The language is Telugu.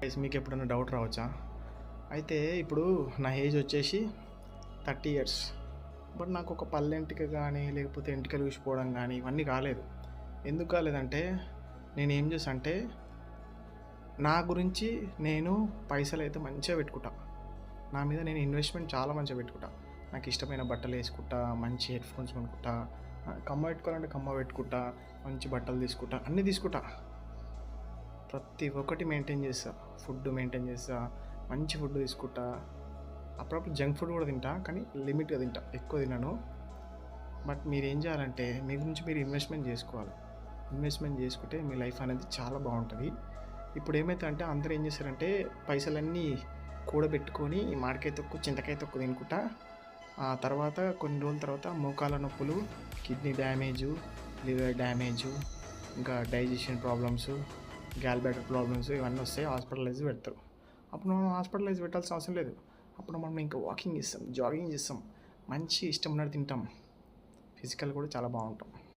మీకు ఎప్పుడైనా డౌట్ రావచ్చా? అయితే ఇప్పుడు నా ఏజ్ వచ్చేసి 30 ఇయర్స్. బట్ నాకు ఒక పల్లెంటిక కానీ, లేకపోతే ఎంటికలు ఊసిపోవడం కానీ ఇవన్నీ కాలేదు. ఎందుకు కాలేదంటే నేనేం చేశా అంటే, నా గురించి నేను పైసలైతే మంచిగా పెట్టుకుంటా. నా మీద నేను ఇన్వెస్ట్‌మెంట్ చాలా మంచిగా పెట్టుకుంటా. నాకు ఇష్టమైన బట్టలు వేసుకుంటా, మంచి హెడ్‌ఫోన్స్ కొనుక్కుంటా, కమ్మ పెట్టుకోవాలంటే కమ్మ పెట్టుకుంటా, మంచి బట్టలు తీసుకుంటా, అన్నీ తీసుకుంటా. ప్రతి ఒక్కటి మెయింటైన్ చేస్తా. ఫుడ్ మెయింటైన్ చేస్తా, మంచి ఫుడ్ తీసుకుంటా. అప్పుడప్పుడు జంక్ ఫుడ్ కూడా తింటా, కానీ లిమిట్‌గా తింటా, ఎక్కువ తినను. బట్ మీరేం చేయాలంటే మీ గురించి మీరు ఇన్వెస్ట్‌మెంట్ చేసుకోవాలి. ఇన్వెస్ట్‌మెంట్ చేసుకుంటే మీ లైఫ్ అనేది చాలా బాగుంటుంది. ఇప్పుడు ఏమైతుందంటే అందరూ ఏం చేస్తారంటే పైసలన్నీ కూడబెట్టుకొని మామిడికాయ తొక్కు, చింతకాయ తొక్కు తినుకుంటా, ఆ తర్వాత కొన్ని రోజుల తర్వాత మోకాళ్ళ నొప్పులు, కిడ్నీ డ్యామేజు, లివర్ డ్యామేజు, ఇంకా డైజెషన్ ప్రాబ్లమ్స్, గ్యాల్‌బ్లాడర్ ప్రాబ్లమ్స్ ఇవన్నీ వస్తాయి. హాస్పిటలైజ్ పెడతారు. అప్పుడు మనం హాస్పిటలైజ్ పెట్టాల్సిన అవసరం లేదు. అప్పుడు మనం ఇంకా వాకింగ్ చేస్తాం, జాగింగ్ చేస్తాం, మంచి ఇష్టం ఉన్నట్టు తింటాం. ఫిజికల్ కూడా చాలా బాగుంటాం.